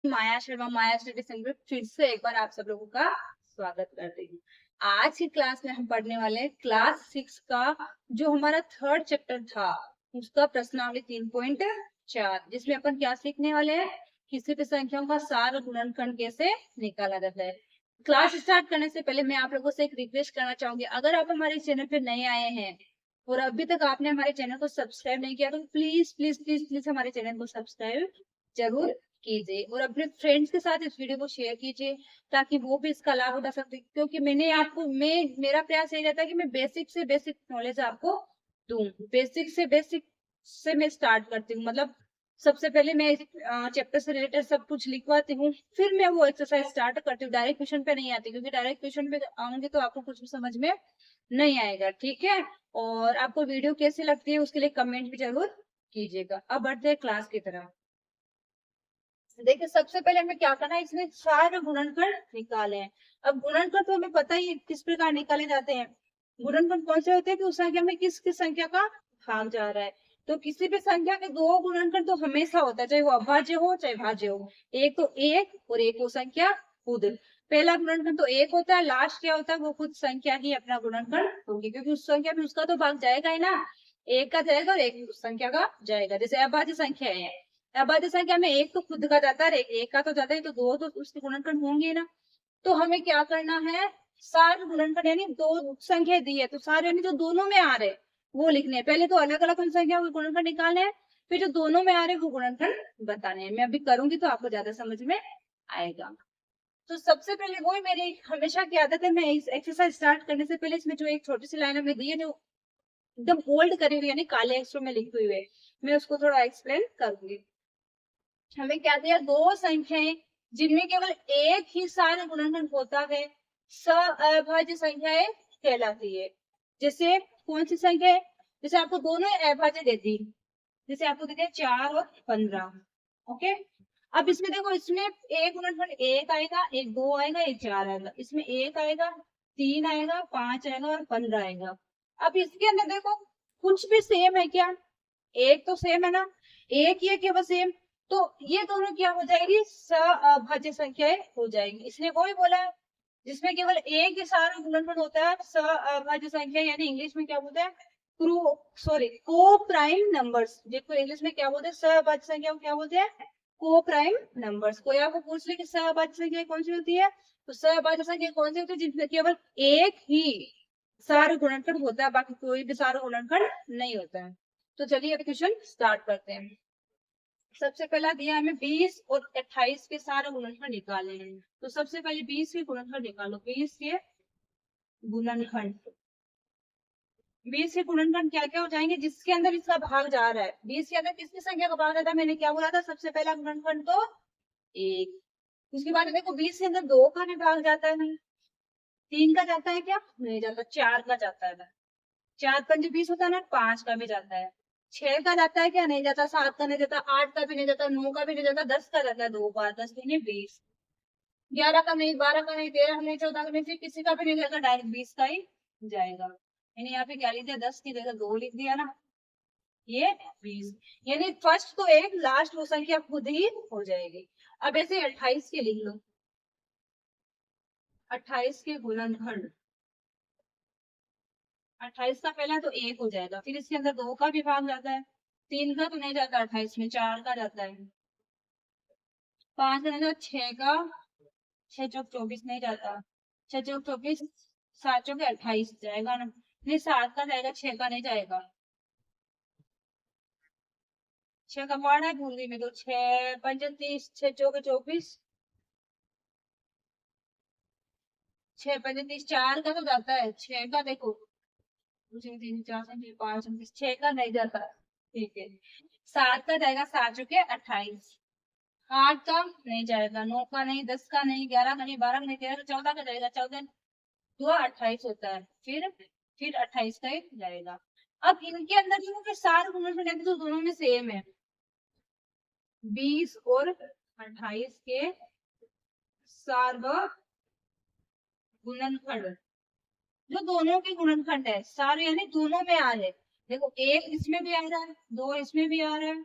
माया शर्मा माया study centre फिर से एक बार आप सब लोगों का स्वागत करती हूँ। आज की क्लास में हम पढ़ने वाले हैं क्लास 6 का जो हमारा थर्ड चैप्टर था उसका प्रश्नावली 3.4 जिसमें अपन क्या सीखने वाले हैं, किसी भी संख्याओं का सार गुणनखंड कैसे निकाला जाता है। क्लास स्टार्ट करने से पहले मैं आप लोगों से एक रिक्वेस्ट करना चाहूंगी, अगर आप हमारे चैनल पे नए आए हैं और अभी तक आपने हमारे चैनल को सब्सक्राइब नहीं किया तो प्लीज प्लीज प्लीज प्लीज हमारे चैनल को सब्सक्राइब जरूर कीजिए और अपने फ्रेंड्स के साथ इस वीडियो को शेयर कीजिए ताकि वो भी इसका लाभ उठा सकते, क्योंकि मेरा प्रयास यही रहता है कि मैं बेसिक से बेसिक नॉलेज आपको दूं। बेसिक से बेसिक से मैं स्टार्ट करती हूँ, मतलब सबसे पहले मैं चैप्टर से रिलेटेड सब कुछ लिखवाती हूँ, फिर मैं वो एक्सरसाइज स्टार्ट करती हूँ। डायरेक्ट क्वेश्चन पे नहीं आती, क्योंकि डायरेक्ट क्वेश्चन पे आऊंगी तो आपको कुछ भी समझ में नहीं आएगा। ठीक है, और आपको वीडियो कैसी लगती है उसके लिए कमेंट भी जरूर कीजिएगा। अब बढ़ते हैं क्लास की तरफ। देखिए, सबसे पहले हमें क्या करना है, इसमें सारे गुणनखंड निकाले हैं। अब गुणनखंड तो हमें पता ही है किस प्रकार निकाले जाते हैं। गुणनखंड कौन से होते हैं कि उस संख्या में किस किस संख्या का भाग जा रहा है। तो किसी भी संख्या के दो गुणनखंड तो हमेशा होता है, चाहे वो अभाज्य हो चाहे भाज्य हो। एक तो एक और एक वो संख्या खुद। पहला गुणनखंड तो एक होता है, लास्ट क्या होता है वो खुद संख्या ही अपना गुणनखंड होगी, क्योंकि उस संख्या में उसका तो भाग जाएगा ही ना। एक का जाएगा और एक उस संख्या का जाएगा। जैसे अभाज्य संख्या है, अभाज्य संख्या में एक तो खुद का जाता है, एक का तो जाता है, तो दो तो उसके गुणनखंड होंगे ना। तो हमें क्या करना है, सारे गुणनखंड यानी दो संख्या दी है तो सारे यानी जो दोनों में आ रहे वो लिखने हैं। पहले तो अलग अलग संख्या के गुणनखंड निकालने हैं, फिर जो दोनों में आ रहे वो गुणनखंड बताने हैं। मैं अभी करूंगी तो आपको ज्यादा समझ में आएगा। तो सबसे पहले वही मेरी हमेशा की आदत है, मैं इस एक्सरसाइज स्टार्ट करने से पहले इसमें जो एक छोटी सी लाइन हमें दी है जो एकदम बोल्ड करी हुई है यानी काले अक्षरों में लिखी हुई है, मैं उसको थोड़ा एक्सप्लेन करूंगी। हमें क्या दिया, दो संख्याएं जिनमें केवल एक ही सारे गुणनखंड होता है अभाज्य संख्याएं कहलाती है। जैसे कौन सी संख्या है, जैसे आपको दोनों अभाज्य दे दी, जैसे आपको दे दिया 4 और 15। ओके, अब इसमें देखो, इसमें एक गुणनखंड एक आएगा, एक दो आएगा, एक चार आएगा, इसमें एक आएगा, तीन आएगा, पांच आएगा और 15 आएगा। अब इसके अंदर देखो कुछ भी सेम है क्या, एक तो सेम है ना, एक ही है केवल सेम। तो ये दोनों क्या हो जाएगी, सअभाज्य संख्याएं हो जाएगी। इसने वही बोला है जिसमें केवल एक ही सारा गुणनफल होता है सअभाज्य संख्या, यानी इंग्लिश में क्या बोलते हैं, को प्राइम नंबर्स, जिसको इंग्लिश में क्या बोलते हैं, सअभाज्य संख्या को क्या बोलते हैं, को प्राइम नंबर्स। कोई आपको पूछ ले कि सअभाज्य संख्या कौन सी होती है, तो सअभाज्य संख्या कौन सी होती है जिसमें केवल एक ही सारा गुणनखंड होता है, बाकी कोई भी सारा गुणनखंड नहीं होता है। तो चलिए अब क्वेश्चन स्टार्ट करते हैं। सबसे पहला दिया हमें 20 और 28 के सारे गुणनखंड निकाले हैं। तो सबसे पहले 20 के गुणनखंड निकालो, 20 के गुणनखंड। 20 के गुणनखंड क्या क्या हो जाएंगे जिसके अंदर इसका भाग जा रहा है, 20 के अंदर किसकी संख्या का भाग जाता है, मैंने क्या बोला था, सबसे पहला गुणनखंड तो एक। उसके बाद देखो 20 के अंदर दो का भी भाग जाता है, नहीं। तीन का जाता है क्या, नहीं जाता। चार का जाता है, चार पंजे 20 होता है ना, पांच का भी जाता है। छह का जाता है क्या, नहीं जाता। सात का नहीं जाता, आठ का भी नहीं जाता, नौ का भी नहीं जाता, 10 का जाता है, दो बार 10 दूनी 20। 11 का नहीं, 12 का नहीं, 13 का नहीं, 14 का नहीं, फिर किसी का भी नहीं जाता, डायरेक्ट 20 का ही जाएगा। यानी यहाँ पे क्या लिख दिया, 10 की जगह दो लिख दिया ना, ये 20। यानी फर्स्ट तो एक, लास्ट वो संख्या खुद ही हो जाएगी। अब ऐसे 28 के लिख लो, 28 के गुणनखंड। 28 का पहला तो एक हो जाएगा, फिर इसके अंदर दो का भी भाग जाता है, तीन का तो नहीं जाता 28 में, चार का जाता है, पांच का नहीं जाता, छह का, छह चौक 24 नहीं जाता, छह चौक 24, सात चौक 28 जाएगा ना, नहीं सात का जाएगा, छह का नहीं जाएगा। छह का पार्ट है, भूल गई मैं तो, छह पंच 30, छह चौक 24, छह पंच 30, चार का तो जाता है, छह का देखो, मुझे तीन चार से पांच 6 का नहीं जाता। ठीक है, सात का जाएगा, सात चौके 28, आठ का नहीं जाएगा, नौ का नहीं, 10 का नहीं, 11 का नहीं, 12 का नहीं, 13 का, 14 का जाएगा, 14 दो 28 होता है, फिर 28 का ही जाएगा। अब इनके अंदर जो फिर सारे गुणनखंड तो दोनों में सेम है, 20 और 28 के सार्वगुणनखंड, जो दोनों के गुणनखंड है सारे, यानी दोनों में आ रहे। देखो एक इसमें भी आ रहा है, दो इसमें भी आ रहा है,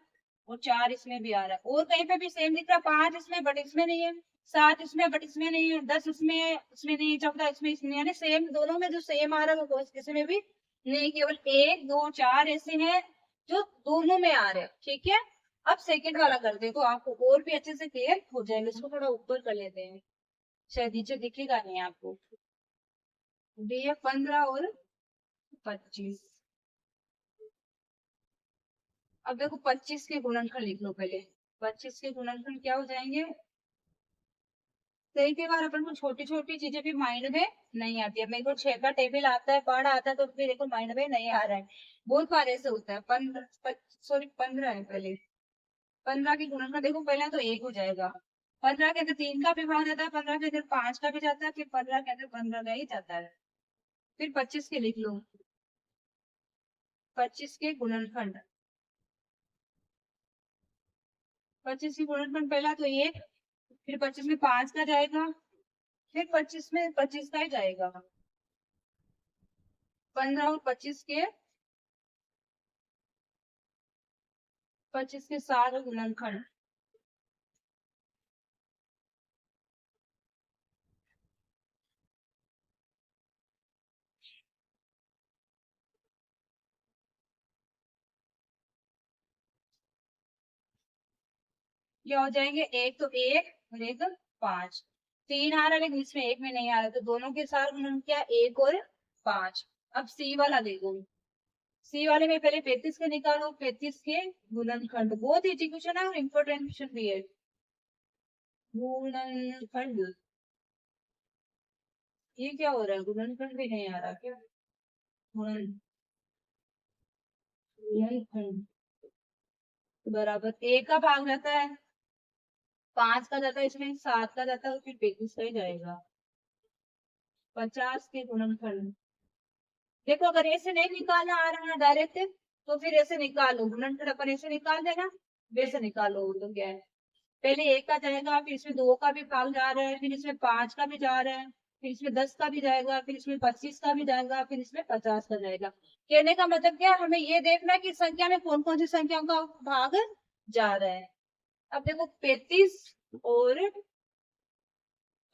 और 4 इसमें भी आ रहा है, और कहीं पे भी सेम दिख रहा है, 5 इसमें बट इसमें नहीं है, 7 इसमें बट इसमें नहीं है, 10 इसमें नहीं है, 14 इसमें यानी सेम, दोनों में जो सेम आ रहा है वो किसी में भी नहीं, केवल 1 2 4 ऐसे हैं जो दोनों में आ रहे हैं। ठीक है, अब सेकंड वाला करते हैं तो आपको और भी अच्छे से क्लियर हो जाएगा। इसको थोड़ा ऊपर कर लेते हैं, शायद नीचे दिखेगा नहीं आपको। ये है 15 और 25। अब देखो 25 के गुणनखंड लिख लो पहले। 25 के गुणनखंड क्या हो जाएंगे? कई बार अपन को छोटी छोटी चीजें भी माइंड में नहीं आती है। मेरे को 6 का टेबल आता है, पढ़ आता है, तो फिर देखो माइंड में नहीं आ रहा है। बहुत बार ऐसे होता है। 15 है पहले। 15 की गुणनखंड देखो, पहले तो 1 हो जाएगा। 15 के अंदर 3 का भी भाग जाता है, 15 के अंदर 5 का भी जाता है, फिर 15 के अंदर 15 का ही जाता है। फिर 25 के लिख लो। 25 के गुणनखंड। 25 की गुणनखंड पहला तो 1, फिर 25 में 5 का जाएगा, फिर 25 में 25 का ही जाएगा। 15 और 25 के 7 गुणनखंड। क्या हो जाएंगे? एक तो 1 और एक 5। 3 आ रहा है लेकिन इसमें 1 में नहीं आ रहा, तो दोनों के साथ गुणन क्या? 1 और 5। अब सी वाला देखो। सी वाले में पहले 35 के निकालो, 35 के गुणनखंड। बहुत ही क्वेश्चन है और इम्पोर्टेंट क्वेश्चन भी है। गुणनखंड, ये क्या हो रहा है? गुणनखंड भी नहीं आ रहा क्या? गुणन गुणनखंड बराबर 1 का भाग जाता है, 5 का जाता है, इसमें 7 का जाता है, फिर 35 का ही जाएगा। 50 के गुणनखंड देखो, अगर ऐसे नहीं निकालना आ रहा है डायरेक्ट, तो फिर ऐसे निकालो। गुणनखंड अपन ऐसे निकाल देना, वैसे निकालो तो क्या है? पहले 1 का जाएगा, फिर इसमें 2 का भी भाग जा रहा है, फिर इसमें 5 का भी जा रहा है, फिर इसमें 10 का भी जाएगा, फिर इसमें 25 का भी जाएगा, फिर इसमें 50 का जाएगा। कहने का मतलब क्या? हमें ये देखना है कि संख्या में कौन कौन सी संख्याओं का भाग जा रहा है। अब देखो 35 और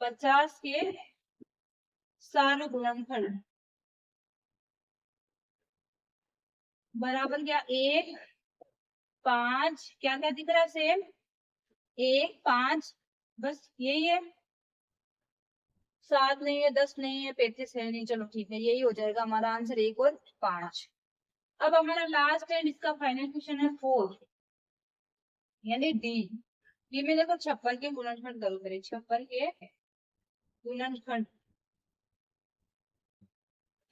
50 के सारे गुणनखंड बराबर क्या? 1 5, क्या क्या दिख रहा है सेम? 1 5, बस यही है। 7 नहीं है, 10 नहीं है, 35 है नहीं। चलो ठीक है, यही हो जाएगा हमारा आंसर, 1 और 5। अब हमारा लास्ट एंड इसका फाइनल क्वेश्चन है 4, यानी डी। डी में देखो 56 के गुणनखंड करो। करें 56 के गुणनखंड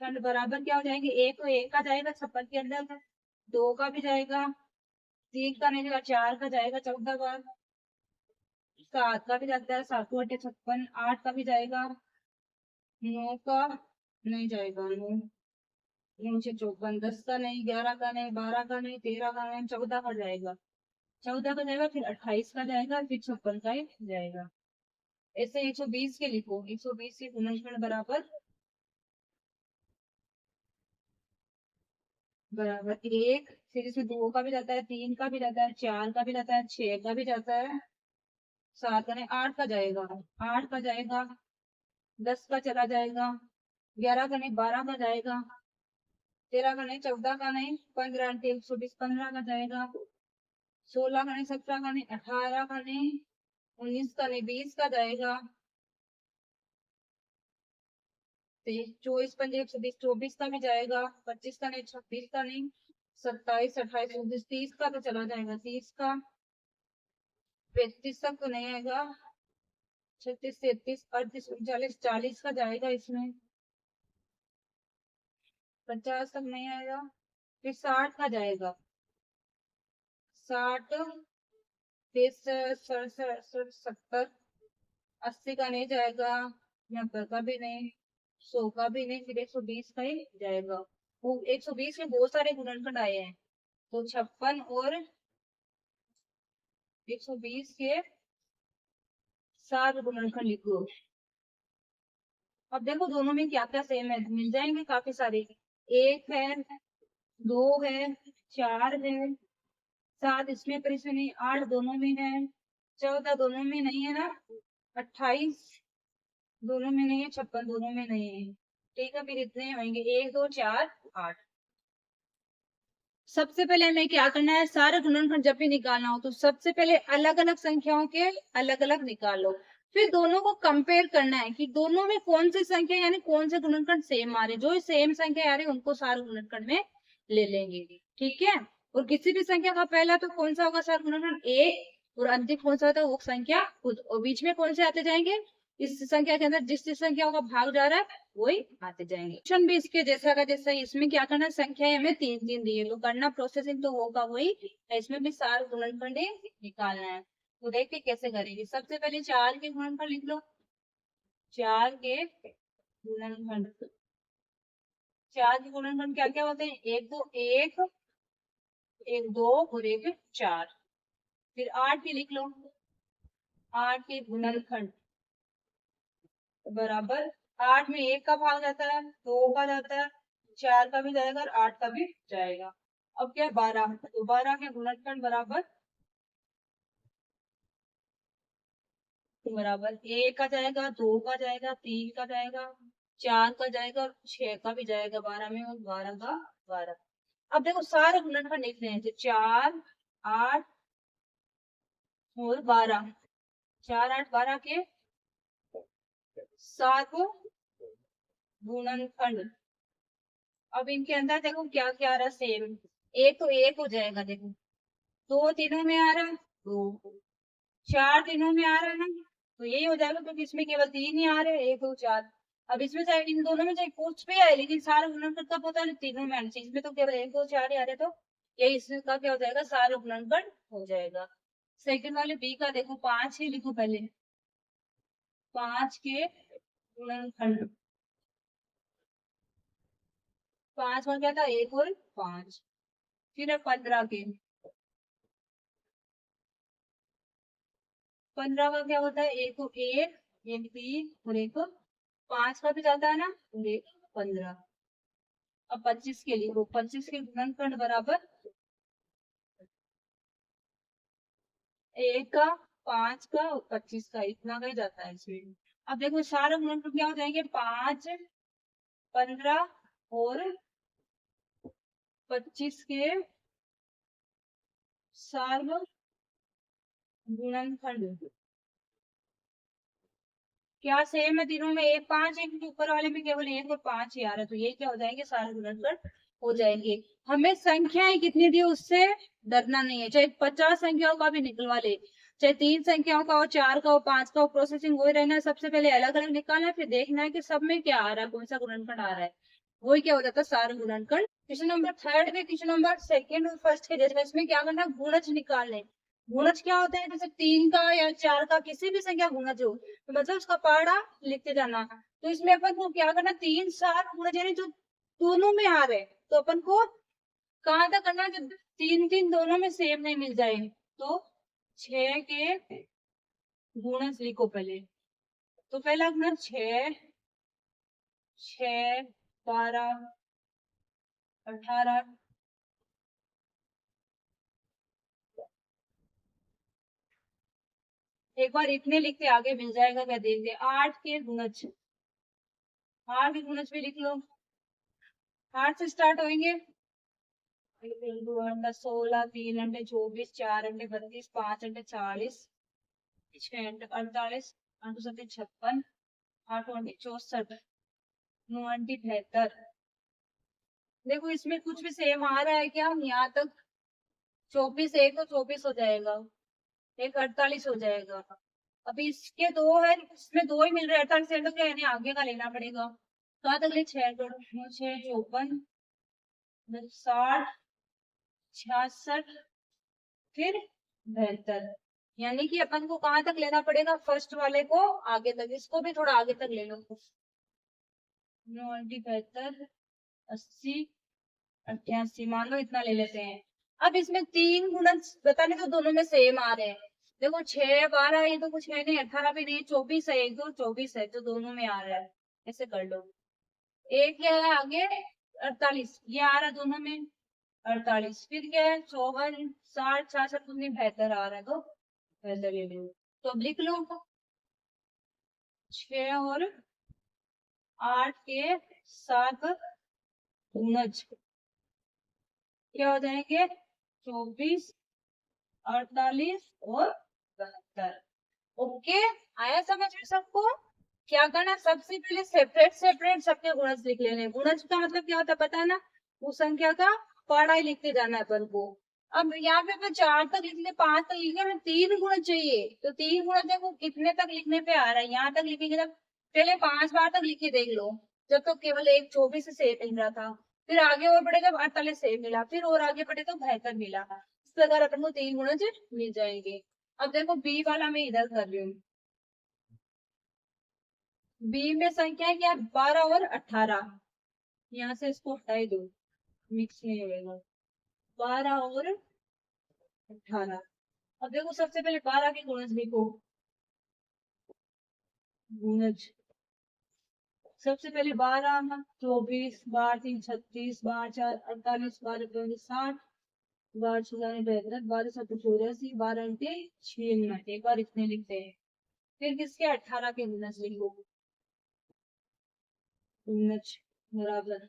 खंड बराबर क्या हो जाएंगे? 1 तो 1 का जाएगा 56 के अंदर, 2 का भी जाएगा, 3 का नहीं जाएगा, 4 का जाएगा 14 बार, 7 का भी जाता है, 7 बटे 56, 8 का भी जाएगा, 9 का नहीं जाएगा, 9 9 से 54, 10 का नहीं, 11 का नहीं, 12 का नहीं, 13 का नहीं, 14 का जाएगा, 14 का जाएगा, फिर 28 का जाएगा, फिर 56 का ही जाएगा। ऐसे 120 के लिखो। 120 के गुणनखंड बराबर बराबर 1, फिर इसमें 2 का भी जाता है, 3 का भी जाता है, 4 का भी जाता है, 6 का भी जाता है, 7 का नहीं, 8 का जाएगा, 8 का जाएगा, 10 का चला जाएगा, 11 का नहीं, 12 का जाएगा, 13 का नहीं, 14 का नहीं, 15 120, 15 का जाएगा, 16 का नहीं, 17 का नहीं, 18 का नहीं, 19 का नहीं, 20 का जाएगा, 24 पंजे 120, 24 का भी जाएगा, 25 का नहीं, 26 का नहीं, 27 28 29 30 का तो चला जाएगा, 30 का, 35 तक तो नहीं आएगा, 36 37 38 39 40 का जाएगा इसमें, 50 तक नहीं आएगा, फिर 60 का जाएगा, 60 60 70 80 का नहीं जाएगा, 90 का भी नहीं, 100 का भी नहीं, फिर 120 का ही जाएगा। वो 120 में बहुत सारे गुणनखंड आए हैं, तो 56 और 120 के 7 गुणनखंड लिखो। अब देखो दोनों में क्या क्या सेम है, मिल जाएंगे काफी सारे। 1 है, 2 है, 4 है, 7 इसमें पर इसमें नहीं, 8 दोनों में है, 14 दोनों में नहीं है ना, 28 दोनों में नहीं है, 56 दोनों में नहीं है। ठीक है, फिर इतने होंगे 1 2 4 8। सबसे पहले हमें क्या करना है, सारे गुणनखंड जब भी निकालना हो तो सबसे पहले अलग अलग संख्याओं के अलग अलग निकालो, फिर दोनों को कंपेयर करना है कि दोनों में कौन सी संख्या यानी कौन से गुणनखंड सेम आ रहे, जो सेम संख्या आ रही है उनको सारे गुणनखंड में ले लेंगे। ठीक है, और किसी भी संख्या का पहला तो कौन सा होगा सारे गुणनखंड, एक, और अंतिम कौन सा होता है वो संख्या खुद, और बीच में कौन से आते जाएंगे, इस संख्या के अंदर जिस जिस संख्या का भाग जा रहा है वही आते जाएंगे। क्वेश्चन भी इसके जैसा का जैसा, इसमें क्या करना, संख्या हमें 3 3 दी है तो करना प्रोसेसिंग तो होगा वही, इसमें भी सारे गुणनखंड निकालना है। तो देखिए कैसे करेंगे, सबसे पहले 4 के गुणनखंड लिख लो, 4 के गुणनखंड, 4 के गुणनखंड क्या क्या होते हैं, 1 2 1, 1 2 और 1 4। फिर 8 के लिख लो, 8 के गुणनखंड बराबर, 8 में 1 का भाग जाता है, 2 का जाता है, 4 का भी जाएगा और 8 का भी जाएगा। अब क्या है 12, तो 12 के गुणनखंड बराबर 1 का जाएगा, 2 का जाएगा, 3 का जाएगा, 4 का जाएगा और 6 का भी जाएगा 12 में, और 12 का 12। अब देखो सारे गुणनखंड लिख रहे हैं, तो 4 8 और 12, 4 8 12 के सात गुणनखंड। अब इनके अंदर देखो क्या क्या आ रहा है सेम, एक तो एक हो जाएगा, देखो 2 तीनों में आ रहा है, 2 4 तीनों में आ रहा है ना, तो यही हो जाएगा क्योंकि इसमें केवल 3 ही आ रहे हैं, 1 2 4। अब इसमें चाहे इन दोनों में चाहे कुछ भी आए लेकिन सारे गुणनखंड कब होता है, तीनों में आना चाहिए, इसमें तो केवल 1 2 4 ही आ रहे, तो यही इसका क्या हो जाएगा, सारे गुणनखंड हो जाएगा। सेकंड वाले बी का देखो 5 ही लिखो पहले, 5 के गुणनखंड, 5 में क्या था 1 और 5। फिर है 15 के, 15 का क्या होता है, एक को 1 एक 3 और एक 5 का भी जाता है ना, और एक 15। अब 25 के लिए, वो 25 के गुणनखंड बराबर 1 का 5 का और 25 का, इतना का ही जाता है इसमें। अब देखो सारे गुणनखंड क्या हो जाएंगे, 5 15 और 25 के सारे गुणनखंड क्या सेम है तीनों में, 1 5, एक के ऊपर वाले में केवल 1 और 5 ही आ रहा है, तो ये क्या हो जाएंगे सारे गुणनखंड हो जाएंगे। हमें संख्याएं कितनी दी उससे डरना नहीं है, चाहे 50 संख्याओं का भी निकलवा ले, चाहे 3 संख्याओं का हो, 4 का हो, 5 का हो, प्रोसेसिंग वही रहना है। सबसे पहले अलग अलग निकालना है, फिर देखना है कि सब में क्या आ रहा है, कौन सा गुणनखंड आ रहा है, वही क्या हो जाता है सारे गुणनखंड। क्वेश्चन नंबर थर्ड में, क्वेश्चन नंबर सेकंड और फर्स्ट के जैसे इसमें क्या करना है, गुणज निकालने। गुणज क्या होता है, जैसे 3 का या 4 का किसी भी संख्या गुणज हो तो मतलब उसका पहाड़ा लिखते जाना। तो इसमें अपन को क्या करना, 3 7 गुणज यानी जो दोनों में आ रहे, तो अपन को कहाँ तक करना है, जब 3 3 दोनों में सेम नहीं मिल जाए, तो 6 के गुणज लिखो पहले। तो पहला गुणज 6, 6 12 18, एक बार इतने लिख के आगे मिल जाएगा क्या देखते, 8 के गुणज, 8 के गुणज भी लिख लो, 8 से स्टार्ट होंगे, 16 3 अंडे 24 4 अंडे 32 5 अंडे 40 6 अंडे 48 8 7 56 8 अंडे 64 9 अंडे 73। देखो इसमें कुछ भी सेम आ रहा है क्या, यहाँ तक 24 एक तो 24 हो जाएगा, एक 48 हो जाएगा। अभी इसके दो है, इसमें दो ही मिल रहे हैं, 48 तो क्या है आगे का लेना पड़ेगा। कहाँ तक ले, 6 54 60 66 फिर 72, यानी कि अपन को कहाँ तक लेना पड़ेगा, फर्स्ट वाले को आगे तक, इसको भी थोड़ा आगे तक ले लो, 72 80 88 मान लो इतना ले लेते हैं। अब इसमें 3 गुणज बताने तो दोनों में सेम आ रहे हैं, देखो 6 12 ये तो कुछ है नहीं, 18 भी नहीं, 24 है, एक दो 24 है जो दोनों में आ रहा है, ऐसे कर लो। एक क्या है आगे 48, ये आ रहा है दोनों में 48, फिर क्या है 54, 60, 66 कुछ बेहतर आ रहा है तो बेहतर ले लो। तो अब लिख लो 6 और 8 के साथ गुणज क्या हो जाएंगे 24, 48 और 72। ओके, आया समझ में सबको? क्या करना, सबसे पहले सेपरेट सेपरेट सबके गुणज लिख लेने। गुणज का मतलब क्या होता है पता है ना, उस संख्या का पढ़ा ही लिखते जाना है अपन को। अब यहाँ पे अपन 4 तक लिखने, 5 तक लिखने में 3 गुणज चाहिए, तो 3 गुणज देखो कितने तक लिखने पे आ रहा है, यहाँ तक लिखेंगे तब पहले 5 बार तक लिख के देख लो, जब तो केवल एक 24 से सेम मिल रहा था, फिर आगे और बढ़े जब 48 सेम मिला, फिर और आगे बढ़े तो 72 मिला। इस प्रकार अपन को 3 गुणज मिल जाएंगे। अब देखो बी वाला मैं इधर कर रही हूँ, बी में संख्या है क्या 12 और 18, यहाँ से इसको हटा ही दो, मिक्स नहीं होगा। 12 और 18, अब देखो सबसे पहले 12 के गुणज लिखो, गुणज सबसे पहले 12, 24, 12 3 36, 12 4 48, 12 2 60, 12 6 72, 12 7 84, 12 अंटे 96, एक बार इतने लिखते हैं। फिर किसके 18 के गुणज लिखो, गुणज बराबर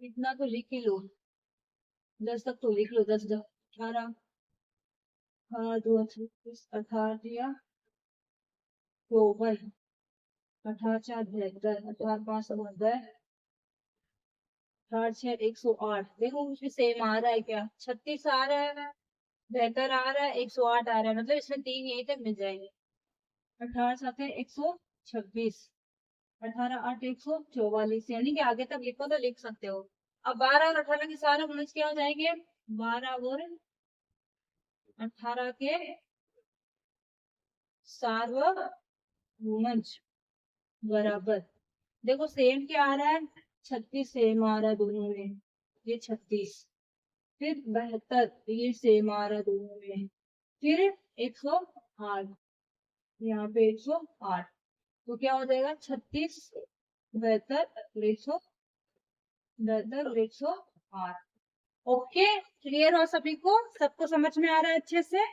इतना तो लिख ही लो, 10 तक तो लिख लो, 10 10 18, हाँ 2 36, 18 दिया 54, 18 4 72, 18 5 72, 18 6 108। देखो उसमें सेम आ रहा है क्या, 36 आ रहा है, बेहतर आ रहा है, 108 आ रहा है, मतलब इसमें 3 यही तक मिल जाएंगे। 18 7 है 126, 18 8 144, यानी कि आगे तक लिखो तो लिख सकते हो। अब 12 और 18 के सारे गुणज क्या हो जाएंगे, 12 और 18 के सार्वभौमज बराबर, देखो सेम क्या आ रहा है, 36 सेम आ रहा है दोनों में, ये 36, फिर 72 ये सेम आ रहा है दोनों में, फिर 108, यहाँ पे 108, तो क्या हो जाएगा 36, 72, 108। ओके, क्लियर हो सभी को, सबको समझ में आ रहा है अच्छे से?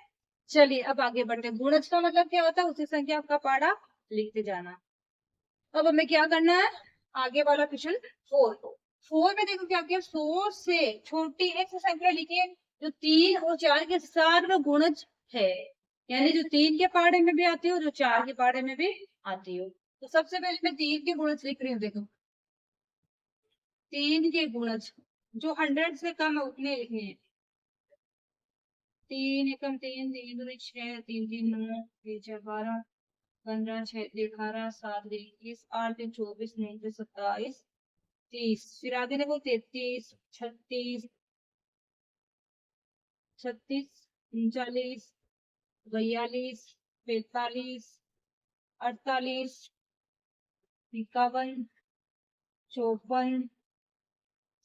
चलिए अब आगे बढ़ते हैं। गुणज का मतलब क्या होता है, उसी संख्या का पढ़ा लिखते जाना। अब हमें क्या करना है, आगे वाला क्वेश्चन 4। 4 में देखो क्या किया, 100 से छोटी एक से संख्या लिखिए जो 3 और 4 के सार्वगुणज है, यानी जो 3 के पहाड़े में भी आती हो, जो 4 के पहाड़े में भी आती हो। तो सबसे पहले मैं 3 के गुणज लिख रही हूँ, देखो 3 के गुणज जो 100 से कम है उतने लिखने हैं। 3 एकम 3, 3 दूनी 6, 3 3 9, 3 4 12, 15 6 18, 7 21, 8 3 24, 9 3 27, 30, फिर आगे देखो 33, 36, 36, 39, 42, 45, 48, 51, 54,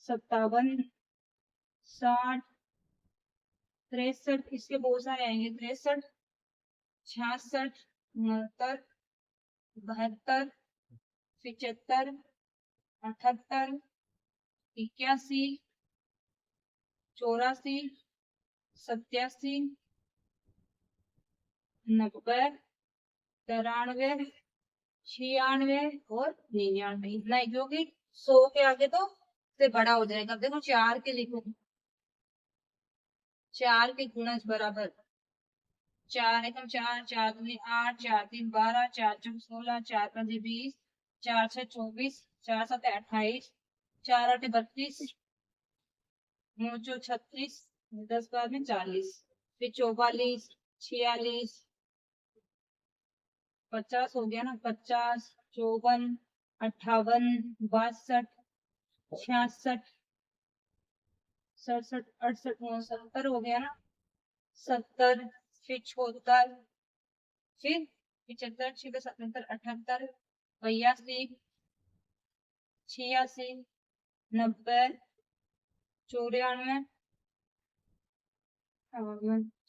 57, 60, 63, इसके बहुत सारे आएंगे, 63, 66, 69, 72, 75, 78, 81, 84, 87, 90, 93, 96 और 99, इतना ही, क्योंकि 100 के आगे तो से बड़ा हो जाएगा। अब देखो 4 के लिखो, 4 के गुणज बराबर 4 एकम 4, 4 दूनी 8, 4 3 12, 4 4 16, 4 5 20, 4 6 24, 4 7 28, 4 8 32, 9 4 36, 10 12 में 40, फिर 44, 46, 50 हो गया ना, 50, 54, 58, 62, 66, 67, 68, 69 हो गया ना, 70, फिर 74, फिर 75, 76, 77, 78, 82, 86, 90, 94,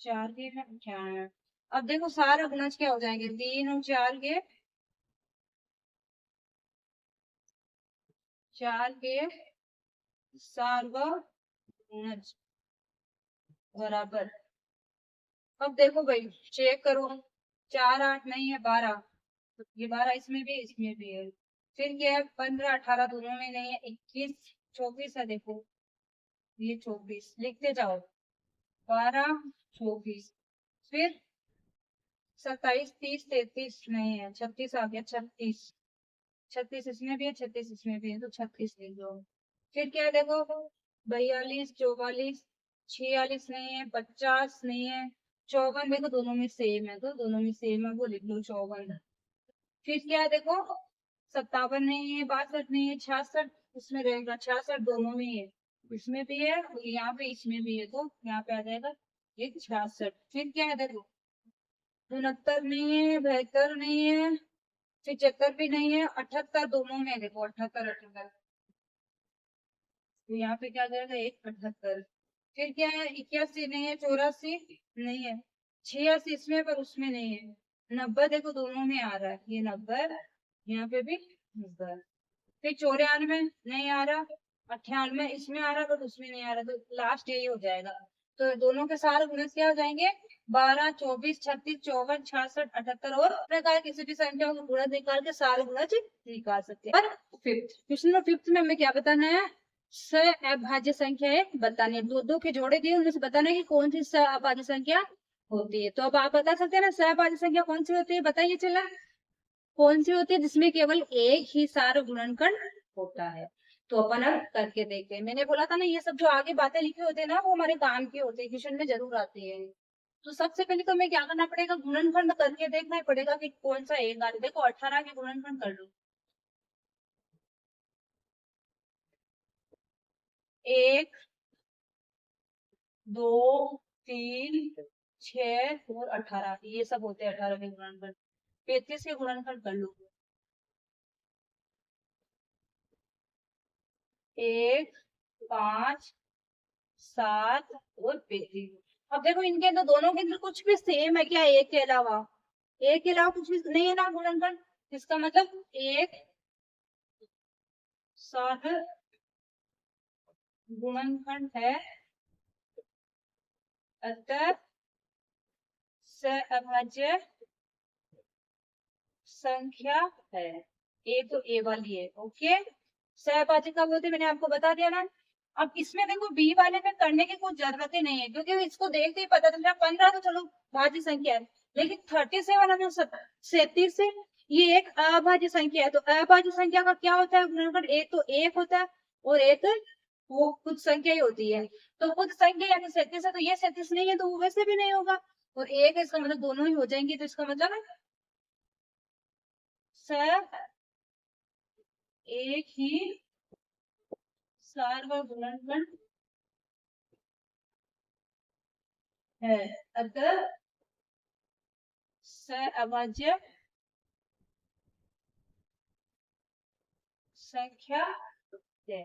4 के 98। अब देखो सारा गुणज क्या हो जाएंगे, 3 और 4 के 4 के सार्वभौमज बराबर। अब देखो भाई चेक करो, 4 8 नहीं है 12, तो ये 12 इसमें भी इसमें भी है। फिर क्या है, 15 18 दोनों में नहीं है, 21 24 है, देखो ये 24 लिखते जाओ, 12 24। फिर 27 30 33 नहीं है, 36 आ गया, 36 36 इसमें भी है, 36 इसमें भी है, तो 36 लिख दो। फिर क्या है, देखो 42 44 46 नहीं है, 50 नहीं है, 54 देखो दोनों में सेम है, तो दोनों में सेम है, वो लिख लो 54। फिर क्या है, देखो 57 नहीं है, 62 नहीं है, 66 इसमें रहेगा, 66 दोनों में ही है, इसमें भी है और यहाँ पे इसमें भी है, तो यहाँ पे आ जाएगा ये 66। फिर क्या है, देखो 69 नहीं है, 72 नहीं है, 75 भी नहीं है, 78 दोनों में है, देखो 78 78, तो यहाँ पे क्या आ जाएगा, एक 78। फिर क्या है, 81 नहीं है, 84 नहीं है, 86 इसमें पर उसमें नहीं है, 90 देखो दोनों में आ रहा है, ये 90, यहाँ पे भी 90। फिर 94 नहीं आ रहा, 98 इसमें आ रहा बट उसमें नहीं आ रहा, तो लास्ट यही हो जाएगा। तो दोनों के सारे गुणज क्या हो जाएंगे, 12 24 36 54 66 78, और प्रकार किसी भी संख्या को गुणज निकाल के सारे गुणज निकाल सकते हैं। और फिफ्थ क्वेश्चन में, फिफ्थ में हमें क्या बताना है, स अभाज्य संख्या है बतानी है, दो दो के जोड़े दिए उनमें से बताना है कि कौन सी स अभाज्य संख्या होती है। तो अब आप बता सकते हैं ना, स अभाज्य संख्या कौन सी होती है, बताइए चला, कौन सी होती है जिसमें केवल एक ही सार गुणनखंड होता है। तो अपन अब करके देखते हैं। मैंने बोला था ना, ये सब जो आगे बातें लिखी होती है ना, वो हमारे काम की होती है, क्वेश्चन में जरूर आती है। तो सबसे पहले तो हमें क्या करना पड़ेगा, गुणनखंड करके देखना ही पड़ेगा कि कौन सा एक आ रहा है। देखो 18 के गुणनखंड कर लो, 1 2 3 6 और 18, ये सब होते हैं 18 के गुणनखंड। 35 के गुणनखंड कर लो, 1 5 7 और 35। अब देखो इनके अंदर, दोनों के अंदर कुछ भी सेम है क्या, एक के अलावा, एक के अलावा कुछ भी नहीं है ना गुणनखंड, इसका मतलब एक साथ गुणनखंड है, अतः अभाज्य संख्या है। ए तो ए वाली है, ओके। सहभाज्य कब होते मैंने आपको बता दिया ना। अब इसमें देखो बी वाले में करने की कुछ जरूरत ही नहीं है, क्योंकि इसको देखते ही पता चल रहा है, 15 तो चलो भाज्य संख्या है, लेकिन 37 और 37 से ये एक अभाज्य संख्या है। तो अभाज्य संख्या का क्या होता है गुणनखंड, एक तो एक होता है और एक वो कुछ संख्या ही होती है। तो कुछ संख्या यानी 37 है, तो ये 37 नहीं है तो वो वैसे भी नहीं होगा, और एक है, इसका मतलब दोनों ही हो जाएंगे। तो इसका मतलब सब एक ही सार्वगुणनखंड है, अतः अभाज्य संख्या है।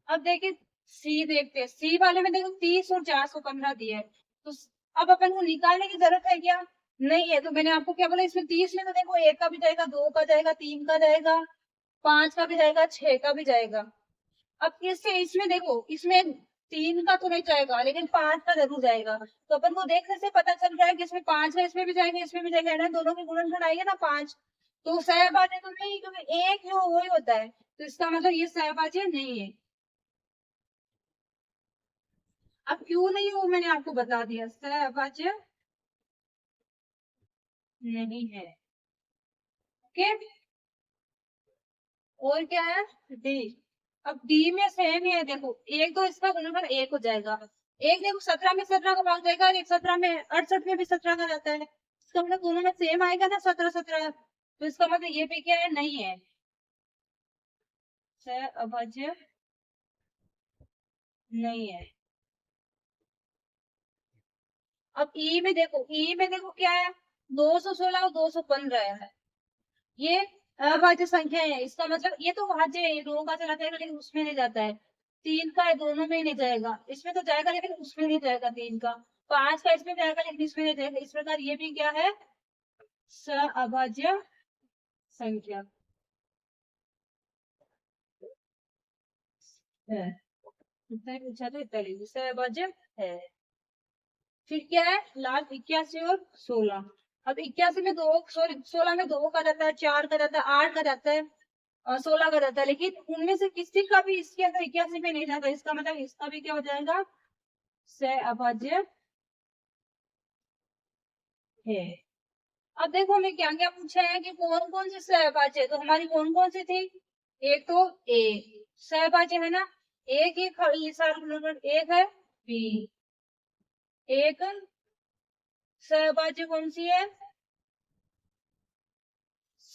अब देखिए सी देखते हैं, सी वाले में देखो 30 और 415 दिया है, तो अब अपन को निकालने की जरूरत है क्या, नहीं है। तो मैंने आपको क्या बोला, इसमें 30 में तो देखो एक का भी जाएगा, दो का जाएगा, तीन का जाएगा, 5 का भी जाएगा, 6 का भी जाएगा। अब इससे इसमें देखो, इसमें 3 का तो नहीं जाएगा, लेकिन 5 का जरूर जाएगा। तो अपन को देखने से पता चल रहा है कि इसमें 5 है, इसमें भी जाएगा, इसमें भी जाएगा, ना दोनों के गुणनखंड आएंगे ना 5। तो सहभाज्य तो नहीं, क्योंकि एक जो वही होता है, तो इसका मतलब ये सहभाज्य नहीं है। अब क्यों नहीं हो मैंने आपको बता दिया, सहभाज्य नहीं है, ओके। और क्या है, डी। अब डी में सेम ही है, देखो एक तो इसका गुणनखंड एक हो जाएगा, एक देखो 17 में 17 का भाग जाएगा, और एक 17 में 68 में भी 17 का जाता है, इसका मतलब दोनों में सेम आएगा ना 17 17। तो इसका मतलब ये भी क्या है, नहीं है, अभाज्य नहीं है। अब ई में देखो, ई में देखो क्या है, 216 और 215 है, ये अभाज्य संख्या है। इसका मतलब ये तो भाज्य है, ये दो का चला जाएगा लेकिन उसमें नहीं जाता है, तीन का है दोनों में ही नहीं जाएगा, इसमें तो जाएगा लेकिन उसमें नहीं जाएगा, तीन का, 5 का इसमें जाएगा लेकिन इसमें नहीं जाएगा। इस प्रकार ये भी क्या है, अभाज्य संख्या। है। इतना पूछा तो इतना लिख, इससे अभाज्य है। फिर क्या है लास्ट 81 और 16। अब 81 में दो, सॉरी 16 में दो का रहता है, 4 का रहता है, 8 का रहता है और 16 का रहता है, लेकिन उनमें से किसी का भी इसके अंदर 81 में नहीं रहता। इसका मतलब इसका भी क्या हो जाएगा, सह अभाज्य है। अब देखो हमें क्या क्या पूछा है कि कौन कौन सी सहभाज्य है, तो हमारी कौन कौन सी थी, एक तो ए सहभाज्य है ना, एक ही एक है बी, एक सहभाज्य कौन सी है,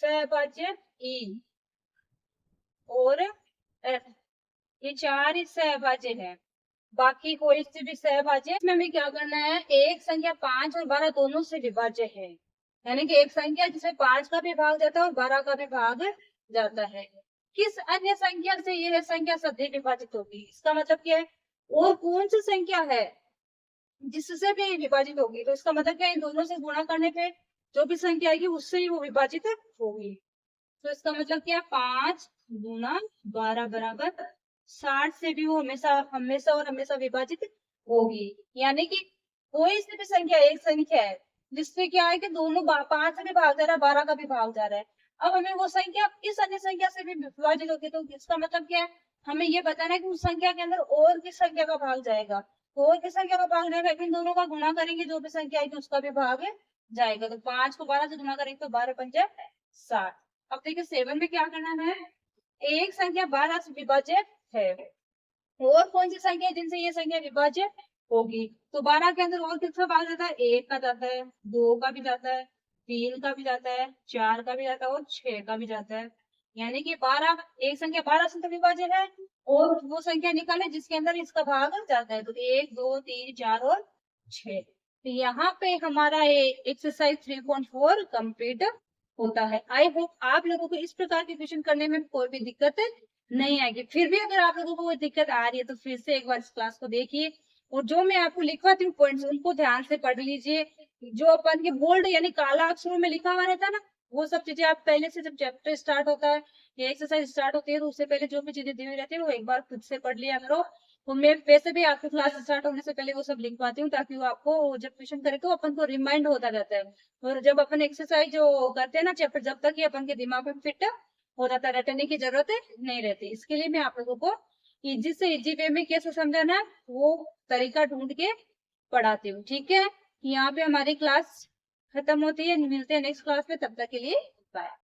सहभाज्य ई और एफ, ये चार ही सहभाज्य है। बाकी कोई से भी सहभाज्य इसमें हमें क्या करना है, एक संख्या 5 और 12 दोनों से विभाज्य है, यानी कि एक संख्या जिसमें 5 का भी भाग जाता है और 12 का भी भाग जाता है, किस अन्य संख्या से यह संख्या सदैव विभाजित होगी। इसका मतलब क्या है, और कौन सी संख्या है जिससे भी विभाजित होगी, तो इसका मतलब क्या है, इन दोनों से गुणा करने पे जो भी संख्या आएगी उससे ही वो विभाजित होगी। तो इसका मतलब क्या है, 5 गुना 12 बराबर 60 से भी वो हमेशा हमेशा और हमेशा विभाजित होगी। यानी कि कोई सी भी संख्या एक संख्या है जिससे क्या है कि दोनों 5 से भी भाग जा रहा है, 12 का भी भाग जा रहा है। अब हमें वो संख्या किस अन्य संख्या से भी विभाजित होगी, तो इसका मतलब क्या है, हमें ये बताना है कि उस संख्या के अंदर और किस संख्या का भाग जाएगा, तो और किस संख्या का भाग जाएगा, इन दोनों का गुणा करेंगे, जो भी संख्या आएगी उसका भी भाग जाएगा। तो 5 को 12 से गुणा करेंगे तो 12 पंजे 60। अब देखिए 7 में क्या करना है, एक संख्या 12 से विभाज्य है, और कौन सी संख्या है जिनसे ये संख्या विभाज्य होगी, तो 12 के अंदर और किसका भाग जाता है, एक का जाता है, दो का भी जाता है, तीन का भी जाता है, चार का भी जाता है और 6 का भी जाता है। यानी कि 12, एक संख्या 12 से तो विभाज्य है, और वो संख्या निकाले जिसके अंदर इसका भाग जाता है, तो 1 2 3 4 और 6। तो यहाँ पे हमारा ये एक्सरसाइज 3.4 कंप्लीट होता है। आई होप आप लोगों को इस प्रकार के क्वेश्चन करने में कोई भी दिक्कत नहीं आएगी। फिर भी अगर आप लोगों को कोई दिक्कत आ रही है तो फिर से एक बार इस क्लास को देखिए, और जो मैं आपको लिखवाती हूँ पॉइंट्स उनको ध्यान से पढ़ लीजिए। जो अपन के बोल्ड यानी काला अक्षरों में लिखा हुआ रहता है ना, वो सब चीजें आप पहले से, जब चैप्टर स्टार्ट होता है या एक्सरसाइज स्टार्ट होती है तो उससे पहले जो भी चीजें दी हुई रहती है वो एक बार खुद से पढ़ लिया करो। तो मैं वैसे भी आपकी क्लास स्टार्ट होने से पहले वो सब लिखवाती हूँ, ताकि वो आपको जब क्वेश्चन करे तो अपन को रिमाइंड होता रहता है। और जब अपन एक्सरसाइज जो करते हैं ना चैप्टर, जब तक ये अपन के दिमाग में फिट हो जाता है, रटने की जरूरत नहीं रहती। इसके लिए मैं आप लोगों को इजी से इजी वे में कैसे समझाना है वो तरीका ढूंढ के पढ़ाती हूँ। ठीक है, यहाँ पे हमारी क्लास खत्म होती है, मिलते हैं नेक्स्ट क्लास में, तब तक के लिए बाय।